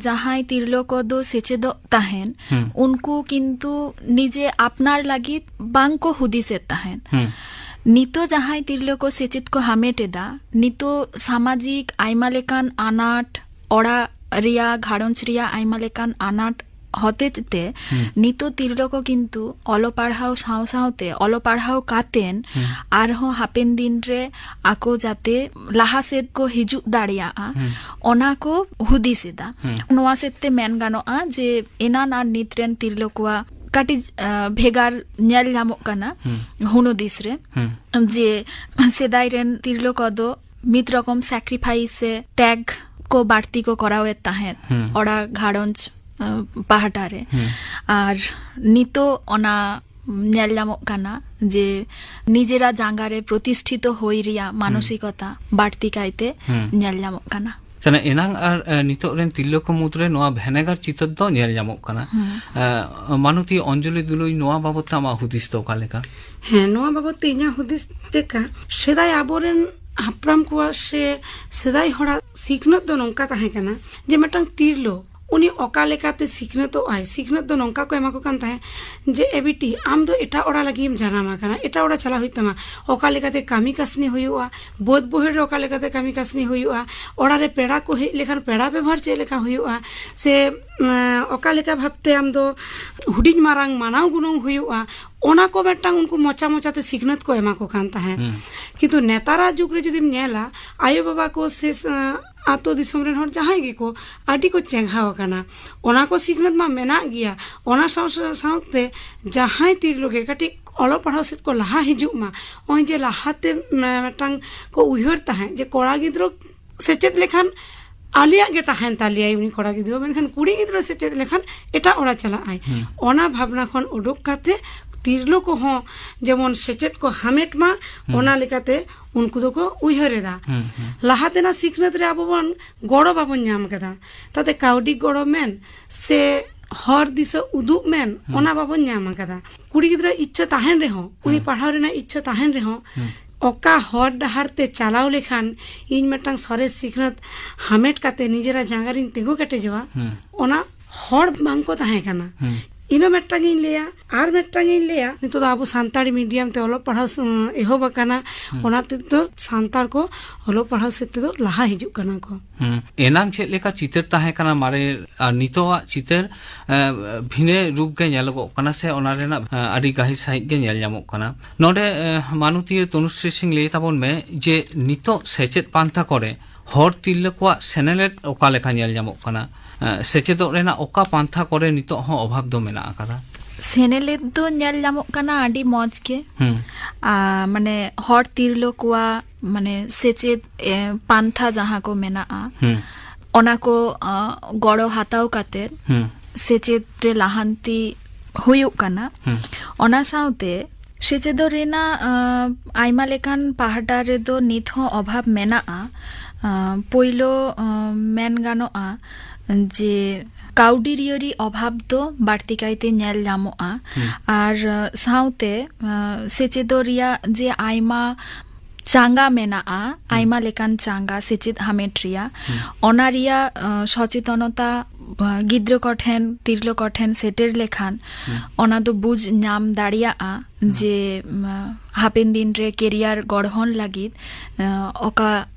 ᱡᱟᱦᱟᱸᱭ ᱛᱤᱨᱞᱟᱹ ᱠᱚᱫᱚ ᱥᱮᱪᱮᱫᱚᱜ ᱛᱟᱦᱮᱱ ᱩᱱᱠᱩ ᱠᱤᱱᱛᱩ ᱱᱤᱡᱮ ᱟᱯᱱᱟᱨ ᱞᱟᱹᱜᱤᱫ ᱵᱟᱝᱠᱚ ᱦᱩᱫᱤᱥᱮᱫ ᱛᱟᱦᱮᱸᱫ ᱱᱤᱛᱚᱜ ᱡᱟᱦᱟᱸᱭ ᱛᱤᱨᱞᱟᱹ ᱠᱚ ᱥᱮᱪᱮᱫ ᱠᱚ ᱦᱟᱢᱮᱴ ᱮᱫᱟ ᱱᱤᱛᱚᱜ ᱥᱟᱢᱟᱡᱤᱠ ᱟᱭᱢᱟ ᱞᱮᱠᱟᱱ ᱟᱱᱟᱴ ᱚᱲᱟᱜ ᱨᱮᱭᱟᱜ ᱜᱷᱟᱨᱚᱸᱡᱽ ᱨᱮᱭᱟᱜ ᱟᱭᱢᱟ ᱞᱮᱠᱟᱱ ᱟᱱᱟᱴ ᱦᱚᱛᱮᱡ তে নিতো তিরলো কো কিন্তু অলো পাড়হাও সাও সাওতে অলো পাড়হাও কাতেন আরহো হাপেন দিন রে আকো যাতে লাহা সেদ কো হিজু দাড়িয়া ওনা কো হুদিসেদা নোয়া সেতে মেন গানোa যে এনান আর নিত্রেন তিরলো কোয়া কাটি ভেগার ñel ñamok kana হুনদিস রে যে সেদাই রেন তিরলো কদো মিত রকম স্যাক্রিফাইসে ট্যাগ কো বাড়তি কো করাও তাহেদ ওড়া ঘাড়ঞ্জ পাহাটারে আর নিতো অনা ñel ñamok kana যে নিজেরা জাঙ্গারে প্রতিষ্ঠিত হই রিয়া মানসিকতা বাড়তি কাইতে ñel ñamok kana ᱛᱟᱱᱟ ᱮᱱᱟᱝ ᱟᱨ ᱱᱤᱛᱚᱜ ᱨᱮᱱ ᱛᱤᱨᱞᱟᱹ ᱠᱚ ᱢᱩᱫᱽᱨᱮ ᱱᱚᱣᱟ ᱵᱷᱮᱱᱮᱜᱟᱨ ᱪᱤᱛᱟᱹᱨ ᱫᱚ ᱧᱮᱞ ᱧᱟᱢᱚᱜ ᱠᱟᱱᱟ ᱢᱟᱱᱚᱛᱤ ᱚᱧᱡᱚᱞᱤ ᱫᱩᱞᱩᱭ ᱱᱚᱣᱟ ᱵᱟᱵᱚᱫ ᱛᱮ ᱟᱢᱟᱜ ᱦᱩᱫᱤᱥ ᱫᱚ ᱚᱠᱟ ᱞᱮᱠᱟ? ᱦᱮᱸ ᱱᱚᱣᱟ ᱵᱟᱵᱚᱫ ᱛᱮ ᱤᱧᱟᱹᱜ ᱦᱩᱫᱤᱥ ᱪᱮᱫᱠᱟ ᱥᱮᱫᱟᱭ ᱟᱵᱚᱨᱮᱱ ᱦᱟᱯᱲᱟᱢ ᱠᱚᱣᱟᱜ ᱥᱮ ᱥᱮᱫᱟᱭ ᱦᱚᱲᱟᱜ ᱥᱤᱠᱷᱱᱟᱹᱛ ᱫᱚ ᱱᱚᱝᱠᱟ ᱛᱟᱦᱮᱸ ᱠᱟᱱᱟ ᱡᱮ ᱢᱤᱫᱴᱟᱝ ᱛᱤᱨᱞᱟᱹ ᱩᱱᱤ ᱚᱠᱟ ᱞᱮᱠᱟᱛᱮ ᱥᱤᱠᱷᱱᱟᱹᱛᱚᱜ ᱟᱭ ᱥᱤᱠᱷᱱᱟᱹᱛ ᱫᱚ ᱱᱚᱝᱠᱟ ᱠᱚ ᱮᱢᱟ ᱠᱚ ᱠᱟᱱ ᱛᱟᱦᱮᱸ ᱡᱮ ᱮᱵᱤᱴᱤ ᱟᱢ ᱫᱚ ᱮᱴᱟᱜ ᱚᱲᱟᱜ ᱞᱟᱹᱜᱤᱫ ᱮᱢ ᱡᱟᱱᱟᱢ ᱟᱠᱟᱱᱟ ᱮᱴᱟᱜ ᱚᱲᱟᱜ ᱪᱟᱞᱟᱣ ᱦᱩᱭᱩᱜ ᱛᱟᱢᱟ ᱚᱠᱟ ᱞᱮᱠᱟᱛᱮ ᱠᱟᱹᱢᱤ ᱠᱟᱹᱥᱱᱤ ᱦᱩᱭᱩᱜᱼᱟ ᱵᱟᱹᱫ ᱵᱟᱹᱭᱦᱟᱹᱲ ᱨᱮ ᱚᱠᱟ ᱞᱮᱠᱟᱛᱮ ᱠᱟᱹᱢᱤ ᱠᱟᱹᱥᱱᱤ ᱦᱩᱭᱩᱜᱼᱟ ᱚᱲᱟᱜ ᱨᱮ ᱯᱮᱲᱟ ᱠᱚ ᱦᱮᱡ ᱞᱮᱠᱷᱟᱱ ᱯᱮᱲᱟ ᱵᱮᱵᱚᱦᱟᱨ ᱪᱮᱫ ᱞᱮᱠᱟ ᱦᱩᱭᱩᱜᱼᱟ ᱥᱮ ᱚᱠᱟ ᱞᱮᱠᱟ ᱵᱷᱟᱵᱛᱮ ᱟᱢ ᱫᱚ ᱦᱩᱰᱤᱧ ᱢᱟᱨᱟᱝ ᱢᱟᱱᱟᱣ ᱜᱩᱱᱟᱹᱣ ᱦᱩᱭᱩᱜᱼᱟ ᱚᱱᱟ ᱠᱚ ᱢᱤᱫᱴᱟᱝ ᱩᱱᱠᱩ ᱢᱚᱪᱟ ᱢᱚᱪᱟᱛᱮ ᱥᱤᱠᱷᱱᱟᱹᱛ ᱠᱚ ᱮᱢᱟ ᱠᱚ ᱠᱟᱱ ᱛᱟᱦᱮᱸ ᱠᱤᱱᱛᱩ ᱱᱮᱛᱟᱨᱟᱜ ᱡᱩᱜᱽ ᱨᱮ ᱡᱩᱫᱤᱢ ᱧᱮᱞᱟ ᱟᱭᱳ ᱵᱟᱵᱟ ᱠᱚ ᱥᱮ ᱟᱛᱳ ᱫᱤᱥᱚᱢ ᱨᱮᱱ ᱦᱚᱲ ᱡᱟᱦᱟᱸᱭ ᱜᱮᱠᱚ ᱟᱹᱰᱤ ᱠᱚ ᱪᱮᱸᱜᱷᱟᱣ ᱟᱠᱟᱱᱟ ᱚᱱᱟ ᱠᱚ ᱥᱤᱠᱷᱱᱟᱹᱛ ᱢᱟ ᱢᱮᱱᱟᱜ ᱜᱮᱭᱟ ᱚᱱᱟ ᱥᱟᱶᱛᱮ ᱡᱟᱦᱟᱸᱭ ᱛᱤᱨᱞᱟᱹ ᱜᱮ ᱠᱟᱹᱴᱤᱡ ᱚᱞᱚᱜ ᱯᱟᱲᱦᱟᱣ ᱥᱮᱫ ᱠᱚ ᱞᱟᱦᱟ ᱦᱤᱡᱩᱜ ᱢᱟ ᱱᱚᱜᱼᱚᱭ ᱡᱮ ᱞᱟᱦᱟᱛᱮ ᱢᱤᱫᱴᱟᱝ ᱠᱚ ᱩᱭᱦᱟᱹᱨ ᱛᱟᱦᱮᱸ ᱡᱮ ᱠᱚᱲᱟ ᱜᱤᱫᱽᱨᱟᱹ ᱥᱮᱪᱮᱫ ᱞᱮᱠᱷᱟᱱ ᱟᱞᱮᱭᱟᱜ ᱜᱮ ᱛᱟᱦᱮᱱ ᱛᱟᱞᱮᱭᱟᱭ ᱩᱱᱤ ᱠᱚᱲᱟ ᱜᱤᱫᱽᱨᱟᱹ ᱢᱮᱱᱠᱷᱟᱱ ᱠᱩᱲᱤ ᱜᱤᱫᱽᱨᱟᱹ ᱥᱮᱪᱮᱫ ᱞᱮᱠᱷᱟᱱ ᱮᱴᱟᱜ ᱚᱲᱟᱜ ᱪᱟᱞᱟᱜ ᱟᱭ ᱚᱱᱟ ᱵᱷᱟᱵᱱᱟ ᱠᱷᱚᱱ ᱩᱰᱩᱠ ᱠᱟᱛᱮ ᱛᱤᱨᱞᱟᱹ ᱠᱚᱦᱚᱸ ᱡᱮᱢᱚᱱ ᱥᱮᱪᱮᱫ ᱠᱚ ᱦᱟᱢᱮᱴ ᱢᱟ ᱚᱱᱟ ᱞᱮᱠᱟᱛᱮ ᱩᱱᱠᱩ ᱫᱚᱠᱚ ᱩᱭᱦᱟᱹᱨ ᱮᱫᱟ ᱞᱟᱦᱟ ᱛᱮᱱᱟᱜ ᱥᱤᱠᱷᱱᱟᱹᱛ ᱨᱮ ᱟᱵᱚ ᱵᱚᱱ ᱜᱚᱲᱚ ᱵᱟᱵᱚᱱ ᱧᱟᱢ ᱠᱟᱫᱟ ᱛᱟᱛᱮ ᱠᱟᱹᱣᱰᱤ ᱜᱚᱲᱚ ᱢᱮᱱ ᱥᱮ ᱦᱚᱨ ᱫᱤᱥᱟᱹ ᱩᱫᱩᱜ ᱢᱮᱱ ᱚᱱᱟ ᱵᱟᱵᱚᱱ ᱧᱟᱢ ᱟᱠᱟᱫᱟ ᱠᱩᱲᱤ ᱜᱤᱫᱽᱨᱟᱹ ᱤᱪᱪᱷᱟᱹ ᱛᱟᱦᱮᱱ ᱨᱮᱦᱚᱸ ᱩᱱᱤ ᱯᱟᱲᱦᱟᱣ ᱨᱮᱱᱟᱜ ᱤᱪᱪᱷᱟᱹ ᱛᱟᱦᱮᱱ ᱨᱮᱦᱚᱸ ᱚᱠᱟ ᱦᱚᱨ ᱰᱟᱦᱟᱨ ᱛᱮ ᱪᱟᱞᱟᱣ ᱞᱮᱠᱷᱟᱱ ᱤᱧ ᱢᱤᱫᱴᱟᱝ ᱥᱚᱨᱮᱥ ᱥᱤᱠᱷᱱᱟᱹᱛ ᱦᱟᱢᱮᱴ ᱠᱟᱛᱮ ᱱᱤᱡᱮᱨᱟᱜ ᱡᱟᱸᱜᱟ ᱨᱤᱧ ᱛᱤᱸᱜᱩ ᱠᱮᱴᱮᱡᱚᱜᱼᱟ ᱚᱱᱟ ᱦᱚᱲ ᱵᱟᱝᱠᱚ ᱛᱟᱦᱮᱸ ᱠᱟᱱᱟ ᱤᱱᱟᱹ ᱢᱤᱫᱴᱟᱝᱤᱧ ᱞᱟᱹᱭᱟ ᱟᱨ ᱢᱤᱫᱴᱟᱝᱤᱧ ᱞᱟᱹᱭᱟ ᱱᱤᱛᱚᱜ ᱫᱚ ᱟᱵᱚ ᱥᱟᱱᱛᱟᱲᱤ ᱢᱤᱰᱤᱭᱟᱢ ᱛᱮ ᱚᱞᱚᱜ ᱯᱟᱲᱦᱟᱣ ᱮᱦᱚᱵ ᱟᱠᱟᱱᱟ ᱚᱱᱟ ᱛᱮᱫᱚ ᱥᱟᱱᱛᱟᱲ ᱠᱚ ᱚᱞᱚᱜ ᱯᱟᱲᱦᱟᱣ ᱥᱮᱫ ᱛᱮᱫᱚ ᱞᱟᱦᱟ ᱦᱤᱡᱩᱜ ᱠᱟᱱᱟ ᱠᱚ ᱮᱱᱟᱝ ᱪᱮᱫ ᱞᱮᱠᱟ ᱪᱤᱛᱟᱹᱨ ᱛᱟᱦᱮᱸ ᱠᱟᱱᱟ ᱢᱟᱨᱮ ᱟᱨ ᱱᱤᱛᱚᱜᱟᱜ ᱪᱤᱛᱟᱹᱨ ᱵᱷᱤᱱᱟᱹ ᱨᱩᱯ ᱜᱮ ᱧᱮᱞᱚᱜᱚᱜ ᱠᱟᱱᱟ ᱥᱮ ᱚᱱᱟ ᱨᱮᱱᱟᱜ ᱟᱹᱰᱤ ᱜᱟᱹᱦᱤᱨ ᱥᱟᱺᱦᱤᱡ ᱜᱮ ᱧᱮᱞ ᱧᱟᱢᱚᱜ ᱠᱟᱱᱟ ᱱᱚᱰᱮ ᱢᱟᱱᱚᱛᱤᱭᱟᱹ ᱛᱚᱱᱩᱥᱨᱤ ᱥᱤᱝ ᱞᱟᱹᱭ ᱛᱟᱵᱚᱱ ᱢᱮ ᱡᱮ ᱱᱤᱛᱚᱜ ᱥᱮᱪᱮᱫ ᱯᱟᱱᱛᱷᱟ ᱠᱚᱨᱮ ᱦᱚᱲ ᱛᱤᱨᱞᱟᱹ ᱠᱚᱣᱟᱜ ᱥᱮᱱᱮᱞᱮᱫ ᱚᱠᱟ ᱞᱮᱠᱟ ᱧᱮᱞ ᱧᱟᱢᱚᱜ ᱠᱟᱱᱟ ᱥᱮᱪᱮᱫᱚᱜ ᱨᱮᱱᱟᱜ ᱚᱠᱟ ᱯᱟᱱᱛᱷᱟ ᱠᱚᱨᱮ ᱱᱤᱛᱚᱜ ᱦᱚᱸ ᱚᱵᱷᱟᱵ ᱫᱚ ᱢᱮᱱᱟᱜ ᱟᱠᱟᱫᱟ ᱥᱮᱱᱮᱞᱮᱫ ᱫᱚ ᱧᱮᱞ ᱧᱟᱢᱚᱜ ᱠᱟᱱᱟ ᱟᱹᱰᱤ ᱢᱚᱸᱡᱽ ᱜᱮ ᱢᱟᱱᱮ ᱦᱚᱲ ᱛᱤᱨᱞᱟᱹ ᱠᱚᱣᱟᱜ ᱢᱟᱱᱮ ᱥᱮᱪᱮᱫ ᱯᱟᱱᱛᱷᱟ ᱡᱟᱦᱟᱸ ᱠᱚ ᱢᱮᱱᱟᱜᱼᱟ ᱚᱱᱟ ᱠᱚ ᱜᱚᱲᱚ ᱦᱟᱛᱟᱣ ᱠᱟᱛᱮᱫ ᱥᱮᱪᱮᱫ ᱨᱮ ᱞᱟᱦᱟᱱᱛᱤ ᱦᱩᱭᱩᱜ ᱠᱟᱱᱟ ᱚᱱᱟ ᱥᱟᱶᱛᱮ ᱥᱮᱪᱮᱫᱚᱜ ᱨᱮᱱᱟᱜ ᱟᱭᱢᱟ ᱞᱮᱠᱟᱱ ᱯᱟᱦᱴᱟ ᱨᱮᱫᱚ ᱱᱤᱛ ᱦᱚᱸ ᱚᱵᱷᱟᱵ ᱢᱮᱱᱟᱜᱼᱟ ᱯᱳᱭᱞᱳ ᱢᱮᱱ ᱜᱟᱱᱚᱜᱼᱟ ᱡᱮ ᱠᱟᱹᱣᱰᱤᱨᱤᱭᱟᱹᱨᱤ ᱚᱵᱷᱟᱵ ᱫᱚ ᱵᱟᱹᱲᱛᱤ ᱠᱟᱭᱛᱮ ᱧᱮᱞ ᱧᱟᱢᱚᱜᱼᱟ ᱟᱨ ᱥᱟᱶᱛᱮ ᱥᱮᱪᱮᱫᱚᱜ ᱨᱮᱭᱟᱜ ᱡᱮ ᱟᱭᱢᱟ ᱪᱟᱸᱜᱟ ᱢᱮᱱᱟᱜᱼᱟ ᱟᱭᱢᱟ ᱞᱮᱠᱟᱱ ᱪᱟᱸᱜᱟ ᱥᱮᱪᱮᱫ ᱦᱟᱢᱮᱴ ᱨᱮᱭᱟᱜ ᱚᱱᱟ ᱨᱮᱭᱟᱜ ᱥᱚᱪᱮᱛᱚᱱᱚता ᱜᱤᱫᱽᱨᱟᱹ ᱠᱚᱴᱷᱮᱱ ᱛᱤᱨᱞᱟᱹ ᱠᱚᱴᱷᱮᱱ ᱥᱮᱴᱮᱨ ᱞᱮᱠᱷᱟᱱ ᱚᱱᱟ ᱫᱚ ᱵᱩᱡᱽ ᱧᱟᱢ ᱫᱟᱲᱮᱭᱟᱜᱼᱟ ᱡᱮ ᱦᱟᱯᱮᱱ ᱫᱤᱱ ᱨᱮ ᱠᱮᱨᱤᱭᱟᱨ ᱜᱚᱲᱦᱚᱱ ᱞᱟᱹᱜᱤᱫ ᱚᱠᱟ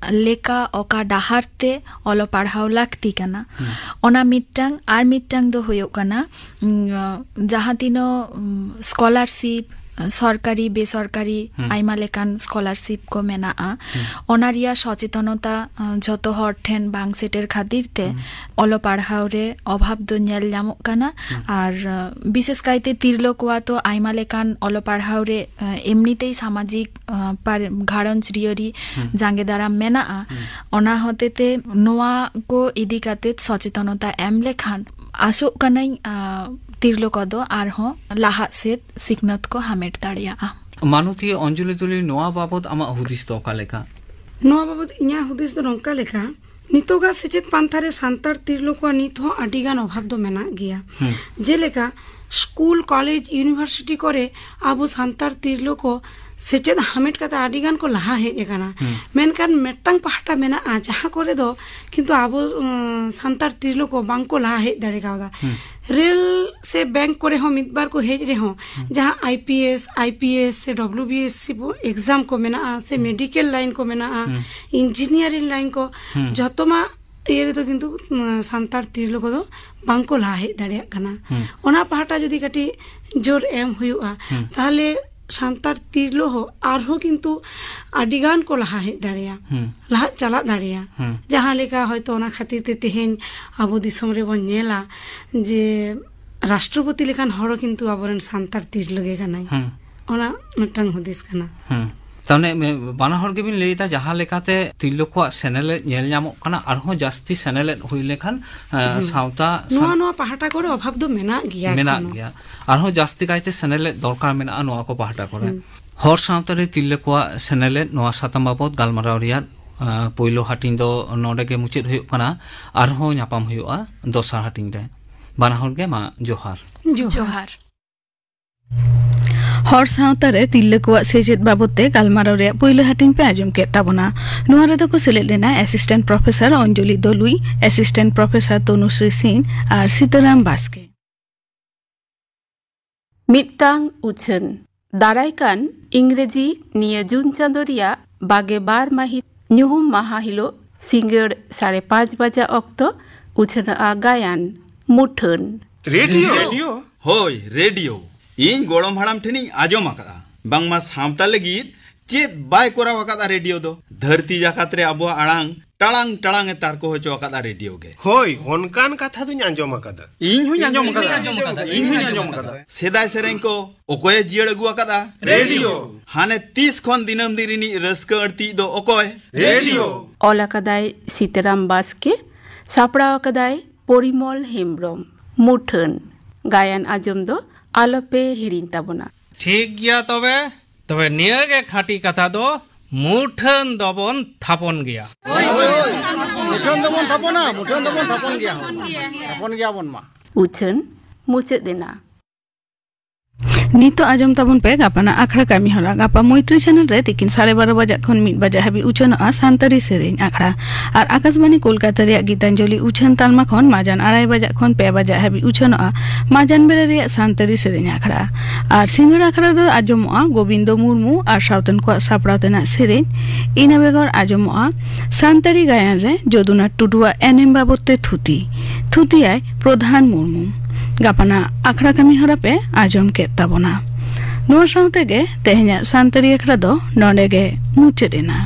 ᱞᱮᱠᱟ ᱚᱠᱟ ᱰᱟᱦᱟᱨ ᱛᱮ ᱚᱞᱚᱜ ᱯᱟᱲᱦᱟᱣ ᱞᱟᱹᱠᱛᱤ ᱠᱟᱱᱟ ᱚᱱᱟ ᱢᱤᱫᱴᱟᱝ ᱟᱨ ᱢᱤᱫᱴᱟᱝ ᱫᱚ ᱦᱩᱭᱩᱜ ᱠᱟᱱᱟ ᱡᱟᱦᱟᱸ ᱛᱤᱱᱟᱹᱜ ᱥᱠᱚᱞᱟᱨᱥᱤᱯ সরকারি বেসরকারি আইমা লেকান স্কলারশিপ কো মেনা'a ᱚᱱᱟ ᱨᱮᱭᱟᱜ ᱥᱚᱪᱮᱛᱚᱱᱚতা ᱡᱷᱚᱛᱚ ᱦᱚᱲ ᱴᱷᱮᱱ ᱵᱟᱝ ᱥᱮᱴᱮᱨ ᱠᱷᱟᱹᱛᱤᱨ ᱛᱮ ᱚᱞᱚᱜ ᱯᱟᱲᱦᱟᱣ ᱨᱮ ᱚᱵᱷᱟᱵ ᱫᱚ ᱧᱮᱞ ᱧᱟᱢᱚᱜ ᱠᱟᱱᱟ ᱟᱨ বিশেষ কাইতে ᱛᱤᱨᱞᱟᱹ ᱠᱚᱣᱟᱜ ᱛᱚ ᱟᱭᱢᱟ ᱞᱮᱠᱟᱱ ᱚᱞᱚᱜ ᱯᱟᱲᱦᱟᱣ ᱨᱮ এমনিতেই সামাজিক ঘারঞ্জ রিয়রি জাঙ্গে দারাম মেনা'a ᱚᱱᱟ ᱦᱚᱛᱮᱛᱮ ᱱᱚᱣᱟ ᱠᱚ ᱤᱫᱤ ᱠᱟᱛᱮ ᱥᱚᱪᱮᱛᱚᱱᱚতা ᱮᱢ ᱞᱮᱠᱷᱟᱱ ᱟᱥᱚᱜ ᱠᱟᱹᱱᱟᱹᱧ ᱛᱤᱨᱞᱟᱹ ᱠᱚᱫᱚ ᱟᱨᱦᱚᱸ ᱞᱟᱦᱟᱜ ᱥᱮᱫ ᱥᱤᱠᱷᱱᱟᱹᱛ ᱠᱚ ᱦᱟᱢᱮᱴ ᱫᱟᱲᱮᱭᱟᱜᱼᱟ ᱢᱟᱱᱚᱛᱤᱭᱟᱹ ᱚᱧᱡᱚᱞᱤ ᱛᱩᱞᱤ ᱱᱚᱣᱟ ᱵᱟᱵᱚᱫ ᱟᱢᱟᱜ ᱦᱩᱫᱤᱥ ᱫᱚ ᱚᱠᱟ ᱞᱮᱠᱟ ᱱᱚᱣᱟ ᱵᱟᱵᱚᱫ ᱤᱧᱟᱹᱜ ᱦᱩᱫᱤᱥ ᱫᱚ ᱱᱚᱝᱠᱟ ᱞᱮᱠᱟ ᱱᱤᱛᱚᱜᱟᱜ ᱥᱮᱪᱮᱫ ᱯᱟᱱᱛᱷᱟ ᱨᱮ ᱥᱟᱱᱛᱟᱲ ᱛᱤᱨᱞᱟᱹ ᱠᱚᱣᱟᱜ ᱱᱤᱛ ᱦᱚᱸ ᱟᱹᱰᱤᱜᱟᱱ ᱚᱵᱷᱟᱵ ᱫᱚ ᱢᱮᱱᱟᱜ ᱜᱮᱭᱟ ᱡᱮᱞᱮᱠᱟ स्कूल कॉलेज यूनिवर्सिटी करे अब सान्तार तिरलो को सेचेद हामेट कते आडिगान को लहा हेज एकाना मेनकान मेट्टांग पहाटा मेना जहाँ करे दो किंतु अब सान्तार तिरलो को बांग को लहा हेज दाड़े कावदा रेल से बैंक करे हो मिदबार को हेज रे हो जहाँ आईपीएस से डब्ल्यूबीएससी एग्जाम को मेना से मेडिकल लाइन को मेना इंजीनियरिंग लाइन को जतमा ये तो किंतु सान्तार तिरलो को दो बांको लहा हेज दाड़े काना ओना पहाटा जदि काटी जोर एम हुयुआ ताहले सान्तार तिरलो हो आरहो किंतु आडिगान को लहा हेज दाड़ेया लहा चला दाड़ेया जहाँ लेका हयतो ओना खातिर ते तेहेन आबो दिसम रे बन नेला जे राष्ट्रपति लेखान हरो किंतु आबोरेन सान्तार तिरलो गे कानाय ओना मिदटांग हुदिस काना ताने बाना हर गेबिन लेता जहाँ लेकाते तिरलो को सेनेले नेल ᱧᱟᱢᱚᱜ ᱠᱟᱱᱟ ᱟᱨᱦᱚᱸ ᱡᱟᱹᱥᱛᱤ ᱥᱮᱱᱮᱞ ᱦᱩᱭ ᱞᱮᱠᱷᱟन ᱥᱟᱶᱛᱟ ᱱᱚᱣᱟ ᱯᱟᱦᱴᱟ ᱠᱚᱨᱮ ᱚᱵᱷᱟᱵ ᱫᱚ ᱢᱮᱱᱟᱜ ᱜᱮᱭᱟ ᱟᱨᱦᱚᱸ ᱡᱟᱹᱥᱛᱤ ᱠᱟᱭᱛᱮ ᱥᱮᱱᱮᱞ ᱫᱚᱨᱠᱟর ᱢᱮᱱᱟᱜᱼᱟ ᱱᱚᱣᱟ ᱠᱚ ᱯᱟᱦᱴᱟ ᱠᱚᱨᱮ ᱦᱚᱲ ᱥᱟᱶᱛᱟ ᱨᱮ ᱛᱤᱨᱞᱟᱹ ᱠᱚᱣᱟᱜ ᱥᱮᱱᱮᱞ ᱱᱚᱣᱟ ᱥᱟᱛᱟᱢ ᱵᱟᱵᱚᱫ ᱜᱟᱞᱢᱟᱨᱟᱣ ᱨᱮᱭᱟᱜ ᱯᱳᱭᱞᱳ ᱦᱟᱹᱴᱤᱧ ᱫᱚ ᱱᱚᱰᱮ ᱜᱮ ᱢᱩᱪᱟᱹᱫ ᱦᱩᱭᱩᱜ ᱠᱟᱱᱟ ᱟᱨᱦᱚᱸ ᱧᱟᱯᱟᱢ ᱦᱩᱭᱩᱜᱼᱟ ᱫᱚᱥᱟᱨ ᱦᱟᱹᱴᱤᱧ ᱨᱮ ᱵᱟᱱᱟ ᱦᱚᱲ ᱜᱮ ᱢᱟ ᱡᱚᱦᱟᱨ हर सावता रे तिरला को सेचेद बाबते गालमाराव रे पहिले हाटिंग पे आजम के ताबना नोआ रे को सेलेद लेना assistant professor Anjali Dalui assistant professor Tanushree Singh और सीताराम बास्के मिदटांग उछन दारायकान इंग्रेजी निया जून चांदोरिया बागे बार माहित ᱧᱩᱦᱩᱢ ᱢᱟᱦᱟ ᱦᱤᱞᱳᱜ ᱥᱤᱸᱜᱟᱹᱲ 5:30 ᱵᱟᱡᱟ ᱚᱠᱛᱚ ᱩᱪᱷᱟᱹᱱᱟ ᱜᱟᱭᱟᱱ ᱢᱩᱴᱷᱟᱹᱱ রেডিও হই রেডিও ᱤᱧ ᱜᱚᱲᱚᱢ ᱦᱟᱲᱟᱢ ᱴᱷᱮᱱᱤᱧ ᱟᱸᱡᱚᱢ ᱟᱠᱟᱫᱟ ᱵᱟᱝᱢᱟ ᱥᱟᱶᱛᱟ ᱞᱟᱹᱜᱤᱫ ᱪᱮᱫ ᱵᱟᱭ ᱠᱚᱨᱟᱣ ᱟᱠᱟᱫᱟ ᱨᱮᱰᱤᱭᱳ ᱫᱚ ᱫᱷᱟᱹᱨᱛᱤ ᱡᱟᱠᱟᱛ ᱨᱮ ᱟᱵᱚᱣᱟᱜ ᱟᱲᱟᱝ ᱴᱟᱲᱟᱝ ᱴᱟᱲᱟᱝ ᱮ ᱛᱟᱨᱠᱚ ᱦᱚᱪᱚ ᱟᱠᱟᱫᱟ ᱨᱮᱰᱤᱭᱳ ᱜᱮ ᱦᱳᱭ ᱚᱱᱠᱟᱱ ᱠᱟᱛᱷᱟ ᱫᱩᱧ ᱟᱸᱡᱚᱢ ᱟᱠᱟᱫᱟ ᱤᱧ ᱦᱚᱧ ᱟᱸᱡᱚᱢ ᱟᱠᱟᱫᱟ ᱥᱮᱫᱟᱭ ᱥᱮᱨᱮᱧ ᱠᱚ ᱚᱠᱚᱭᱮ ᱡᱤᱭᱟᱹᱲ ᱟᱹᱜᱩ ᱟᱠᱟᱫᱟ ᱨᱮᱰᱤᱭᱳ ᱦᱟᱱᱮ 30 ᱠᱷᱚᱱ ᱫᱤᱱᱟᱹᱢ ᱫᱤᱱ ᱨᱤᱱᱤᱡ ᱨᱟᱹᱥᱠᱟᱹ ᱟᱹᱲᱛᱤ ᱫᱚ ᱚᱠᱚᱭ রেডিও ᱚᱞ ᱟᱠᱟᱫᱟᱭ ᱥᱤᱛᱟᱨᱟᱢ ᱵᱟᱥᱠᱮ ᱥᱟᱯᱲᱟᱣ ᱟᱠᱟᱫᱟᱭ ᱯᱚᱨᱤᱢᱚᱞ ᱦᱮᱢᱵᱨᱚᱢ ᱢᱩᱴᱷᱟᱹᱱ ᱜᱟᱭᱟᱱ ᱟᱸᱡᱚᱢ ᱫᱚ ᱟᱞᱚᱯᱮ ᱦᱤᱲᱤᱧ ᱛᱟᱵᱚᱱᱟ ठीक गया तबे निया गे खाटी कथा दो मुठन दबन थापन गया মুঠন দবন থাপনা থাপন গিয়া বন মা উচ্ছন মুছে দেনা नितो आजम ताबन पे गापाना आखड़ा कामी हरा गापा मैत्री चैनल रे तिकिन 12:30 बजे खन 1 बजे हाबी उछनआ सानतारी सेरेन आखड़ा और आकाशवाणी कोलकाता रे गीतांजलि उछन तालमा खन माजान 2:30 बजे खन 2 बजे हाबी उछनआ माजान बेरे रे सानतारी सेरेन आखड़ा और सिंगड़ आखड़ा दो आजमआ गोविंद मुर्मू और सावतन को सापड़ावतना सेरेन इना बेगर आजमआ सानतारी गायन रे जदुना टुडुआ एनएम बाबते थुती आय प्रधान मुर्मू गापाना आखड़ा कामी हरा पे आजम के ताबोना नो साउते गे तेहना सानतारी आखड़ा दो नोंडे गे मुचेदेना।